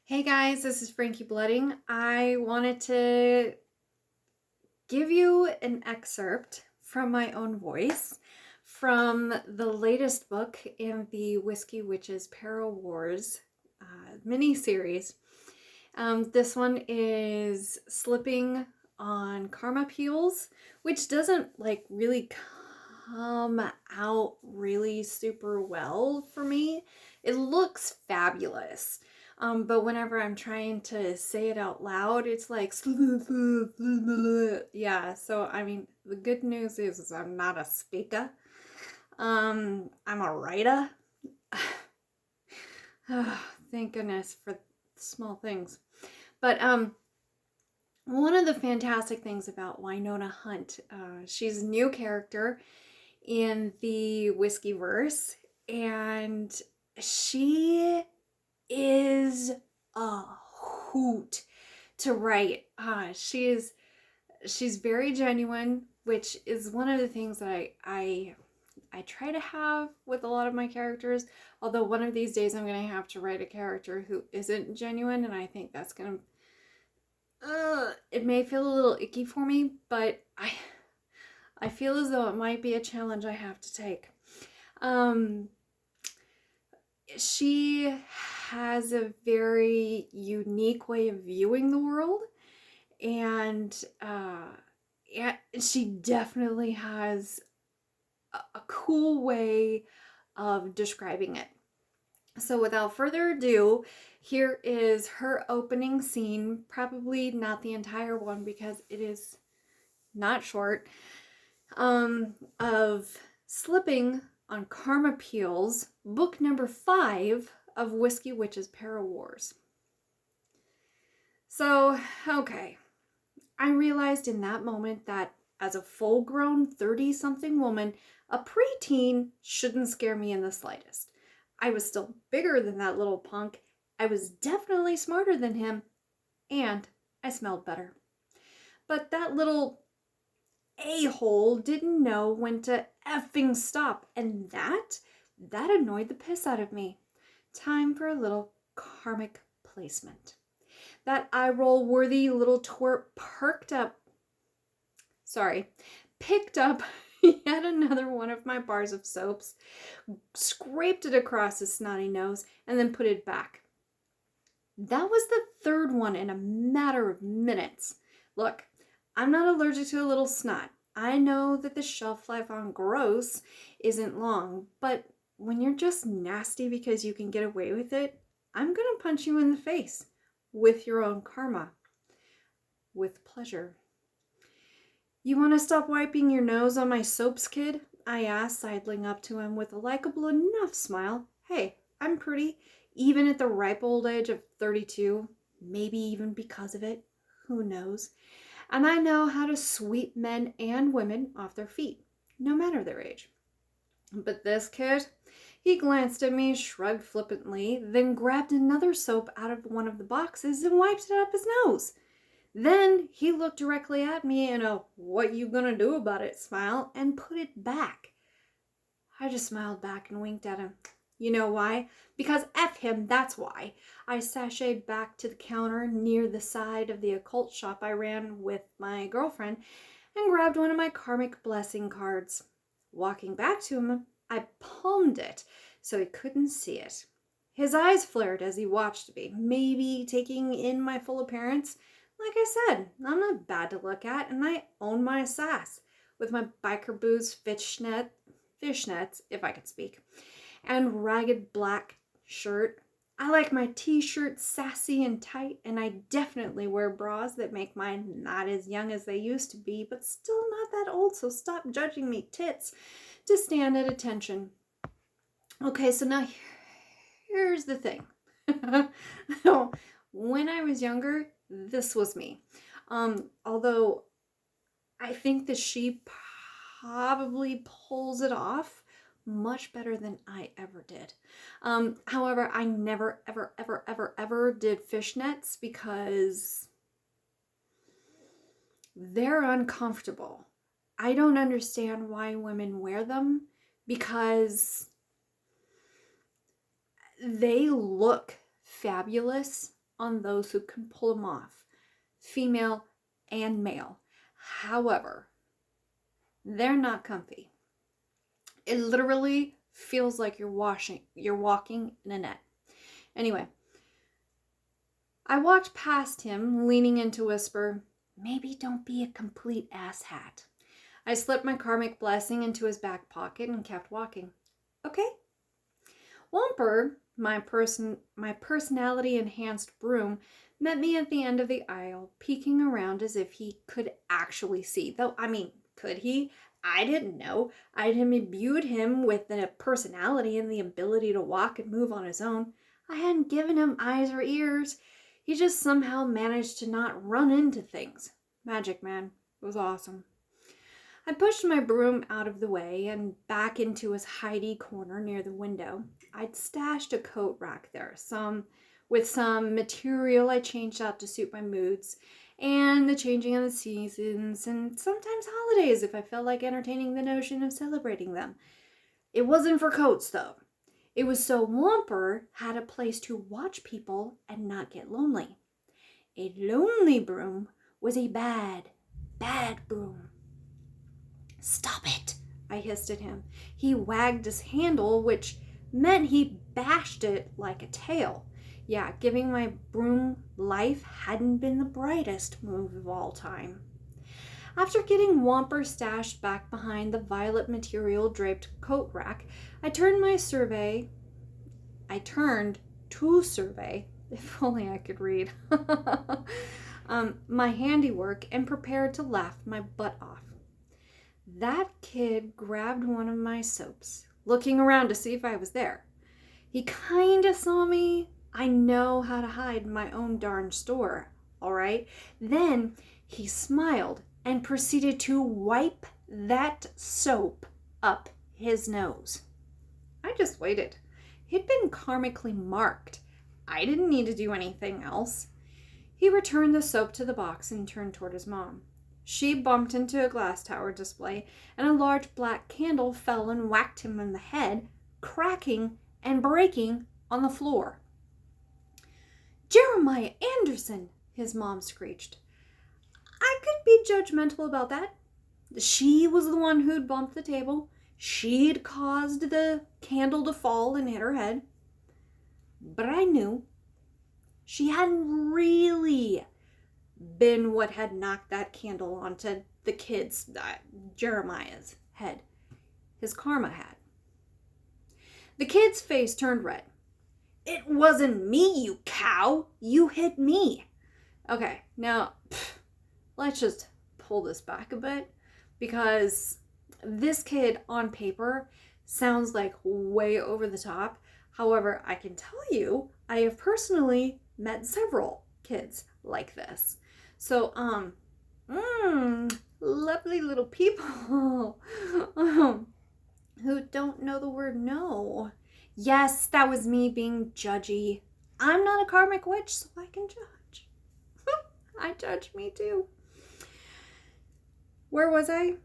Hey guys, this is Frankie Blooding. I wanted to give you an excerpt from my own voice from the latest book in the Whiskey Witches Peril Wars mini-series. This one is Slipping on Karma Peels, which doesn't really come out really super well for me. It looks fabulous. But whenever I'm trying to say it out loud, it's like, yeah. So, I mean, the good news is I'm not a speaker. I'm a writer. Thank goodness for small things. But, one of the fantastic things about Winona Hunt, she's a new character in the Whiskeyverse, and she is a hoot to write. She's very genuine, which is one of the things that I try to have with a lot of my characters. Although one of these days I'm gonna have to write a character who isn't genuine, and I think that's gonna it may feel a little icky for me, but I feel as though it might be a challenge I have to take. She has a very unique way of viewing the world, and yeah, she definitely has a cool way of describing it. So without further ado, here is her opening scene, probably not the entire one because it is not short, of Slipping on Karma Peels, book number 5 of Whiskey Witches Peril Wars. So, okay, I realized in that moment that as a full-grown 30-something woman, a preteen shouldn't scare me in the slightest. I was still bigger than that little punk, I was definitely smarter than him, and I smelled better. But that little a-hole didn't know when to effing stop, and that annoyed the piss out of me. Time for a little karmic placement. That eye roll worthy little twerp picked up yet another one of my bars of soaps, scraped it across his snotty nose, and then put it back. That was the third one in a matter of minutes. Look, I'm not allergic to a little snot. I know that the shelf life on gross isn't long, but when you're just nasty because you can get away with it, I'm gonna punch you in the face with your own karma. With pleasure. You want to stop wiping your nose on my soaps, kid? I asked, sidling up to him with a likable enough smile. Hey, I'm pretty, even at the ripe old age of 32, maybe even because of it. Who knows? And I know how to sweep men and women off their feet, no matter their age. But this kid, he glanced at me, shrugged flippantly, then grabbed another soap out of one of the boxes and wiped it up his nose. Then he looked directly at me in a "what you gonna do about it" smile and put it back. I just smiled back and winked at him. You know why? Because F him, that's why. I sashayed back to the counter near the side of the occult shop I ran with my girlfriend and grabbed one of my karmic blessing cards. Walking back to him, I palmed it so he couldn't see it. His eyes flared as he watched me, maybe taking in my full appearance. Like I said, I'm not bad to look at, and I own my sass. With my biker boots, fishnets, if I could speak, and ragged black shirt. I like my t-shirt sassy and tight, and I definitely wear bras that make mine not as young as they used to be, but still not that old, so stop judging me tits to stand at attention. Okay, so now here's the thing. When I was younger, this was me. Although I think that she probably pulls it off much better than I ever did. However, I never, ever did fishnets because they're uncomfortable. I don't understand why women wear them because they look fabulous on those who can pull them off, female and male. However, they're not comfy. It literally feels like you're walking in a net. Anyway, I walked past him, leaning in to whisper, "Maybe don't be a complete asshat." I slipped my karmic blessing into his back pocket and kept walking. Okay. Whomper, my personality-enhanced broom, met me at the end of the aisle, peeking around as if he could actually see. Though, could he? I didn't know. I'd imbued him with a personality and the ability to walk and move on his own. I hadn't given him eyes or ears. He just somehow managed to not run into things. Magic, man. It was awesome. I pushed my broom out of the way and back into his hidey corner near the window. I'd stashed a coat rack there, with some material I changed out to suit my moods, and the changing of the seasons, and sometimes holidays if I felt like entertaining the notion of celebrating them. It wasn't for coats, though. It was so Whomper had a place to watch people and not get lonely. A lonely broom was a bad, bad broom. "Stop it," I hissed at him. He wagged his handle, which meant he bashed it like a tail. Yeah, giving my broom life hadn't been the brightest move of all time. After getting Whomper stashed back behind the violet material draped coat rack, I turned to survey, if only I could read, my handiwork and prepared to laugh my butt off. That kid grabbed one of my soaps, looking around to see if I was there. He kinda saw me. I know how to hide my own darn store, all right? Then he smiled and proceeded to wipe that soap up his nose. I just waited. He'd been karmically marked. I didn't need to do anything else. He returned the soap to the box and turned toward his mom. She bumped into a glass tower display, and a large black candle fell and whacked him in the head, cracking and breaking on the floor. "Jeremiah Anderson," his mom screeched. I could be judgmental about that. She was the one who'd bumped the table. She'd caused the candle to fall and hit her head. But I knew she hadn't really been what had knocked that candle onto the kid's, Jeremiah's head. His karma had. The kid's face turned red. "It wasn't me, you cow. You hit me." Okay, now let's just pull this back a bit, because this kid on paper sounds like way over the top. However, I can tell you, I have personally met several kids like this. So, lovely little people who don't know the word no. Yes, that was me being judgy. I'm not a karmic witch, so I can judge. I judge me too. Where was I?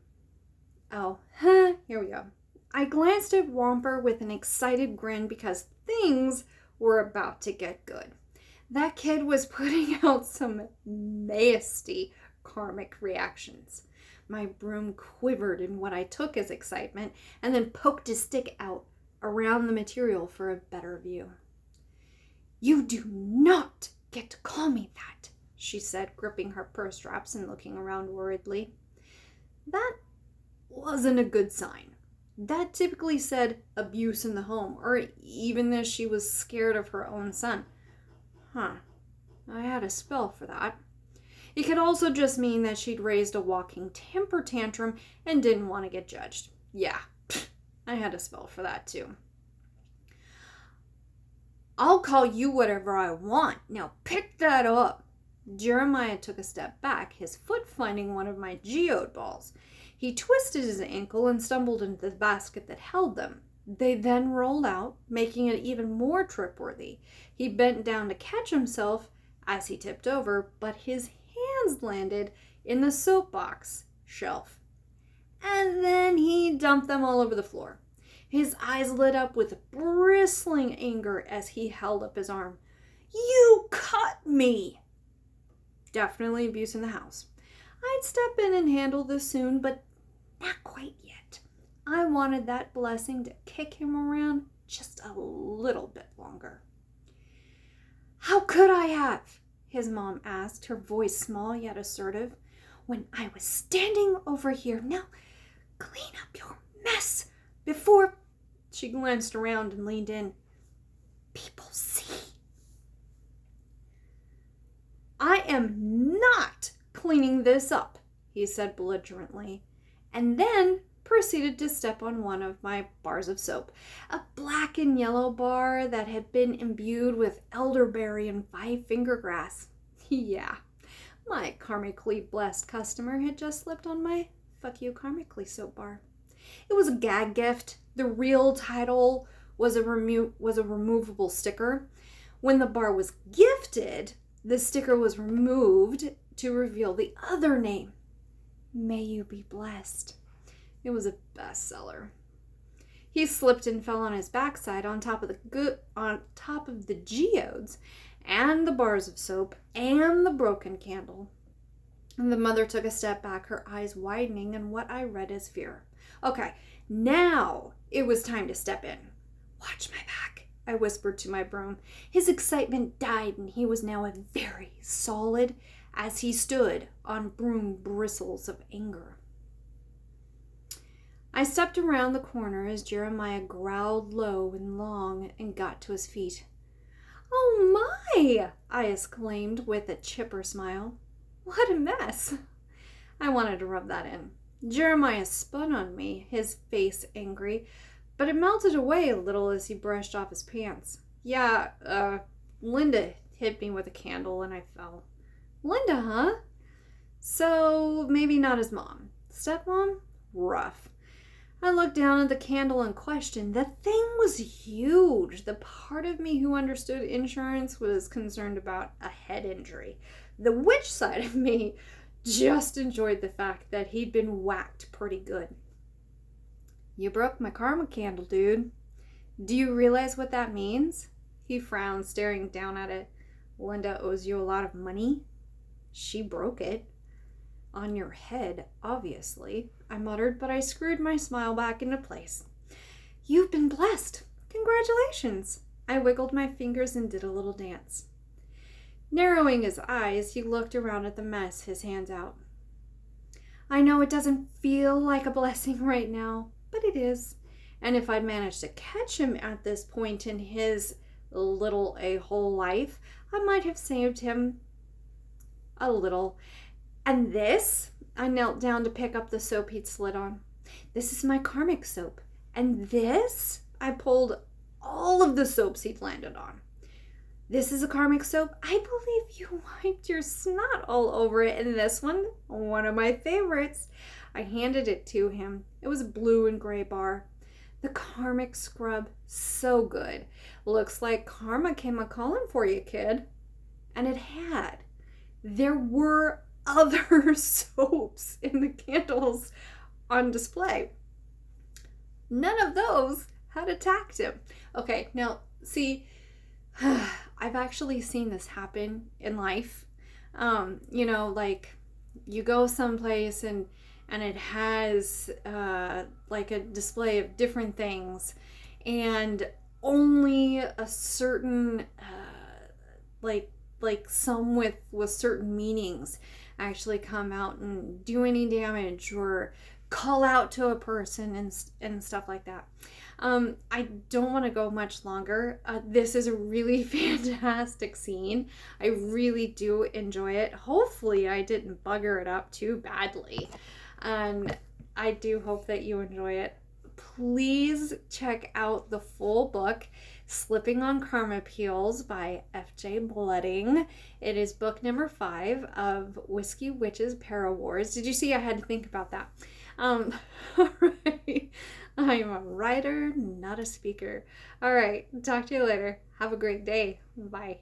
Oh, here we go. I glanced at Whomper with an excited grin because things were about to get good. That kid was putting out some nasty karmic reactions. My broom quivered in what I took as excitement and then poked a stick out around the material for a better view. "You do not get to call me that," she said, gripping her purse straps and looking around worriedly. That wasn't a good sign. That typically said abuse in the home, or even that she was scared of her own son. I had a spell for that. It could also just mean that she'd raised a walking temper tantrum and didn't want to get judged. Yeah, I had a spell for that too. "I'll call you whatever I want. Now pick that up." Jeremiah took a step back, his foot finding one of my geode balls. He twisted his ankle and stumbled into the basket that held them. They then rolled out, making it even more tripworthy. He bent down to catch himself as he tipped over, but his hands landed in the soapbox shelf. And then he dumped them all over the floor. His eyes lit up with bristling anger as he held up his arm. "You cut me. Definitely abuse in the house. I'd step in and handle this soon, but not quite yet. I wanted that blessing to kick him around just a little bit longer. How could I have? His mom asked, her voice small yet assertive, when I was standing over here. Now, clean up your mess before... She glanced around and leaned in. People see. I am not cleaning this up, he said belligerently, and then proceeded to step on one of my bars of soap, a black and yellow bar that had been imbued with elderberry and five-finger grass. Yeah, my karmically blessed customer had just slipped on my fuck you karmically soap bar. It was a gag gift. The real title was a removable sticker. When the bar was gifted, the sticker was removed to reveal the other name. May you be blessed. It was a bestseller. He slipped and fell on his backside on top of the geodes and the bars of soap and the broken candle. And the mother took a step back, her eyes widening in what I read as fear. Okay, now it was time to step in. Watch my back, I whispered to my broom. His excitement died, and he was now very solid as he stood on broom bristles of anger. I stepped around the corner as Jeremiah growled low and long and got to his feet. Oh my! I exclaimed with a chipper smile. What a mess! I wanted to rub that in. Jeremiah spun on me, his face angry, but it melted away a little as he brushed off his pants. Yeah, Linda hit me with a candle and I fell. Linda, huh? So maybe not his mom. Stepmom? Rough. I looked down at the candle in question. The thing was huge. The part of me who understood insurance was concerned about a head injury. The witch side of me just enjoyed the fact that he'd been whacked pretty good. You broke my karma candle, dude. Do you realize what that means? He frowned, staring down at it. Linda owes you a lot of money. She broke it. On your head, obviously, I muttered, but I screwed my smile back into place. You've been blessed. Congratulations. I wiggled my fingers and did a little dance. Narrowing his eyes, he looked around at the mess, his hands out. I know it doesn't feel like a blessing right now, but it is. And if I'd managed to catch him at this point in his little a-hole life, I might have saved him a little. And this, I knelt down to pick up the soap he'd slid on. This is my karmic soap. And this, I pulled all of the soaps he'd landed on. This is a karmic soap. I believe you wiped your snot all over it. And this one of my favorites. I handed it to him. It was a blue and gray bar. The karmic scrub, so good. Looks like karma came a-calling for you, kid. And it had. There were other soaps in the candles on display. None of those had attacked him. Okay, now, see, I've actually seen this happen in life. Like you go someplace and it has like a display of different things, and only a certain like some with certain meanings actually come out and do any damage or call out to a person and stuff like that. I don't want to go much longer. This is a really fantastic scene. I really do enjoy it. Hopefully I didn't bugger it up too badly. And I do hope that you enjoy it. Please check out the full book, Slipping on Karma Peels by F.J. Blooding. It is book number 5 of Whiskey Witches Para Wars. Did you see I had to think about that? All right. I am a writer, not a speaker. All right. Talk to you later. Have a great day. Bye.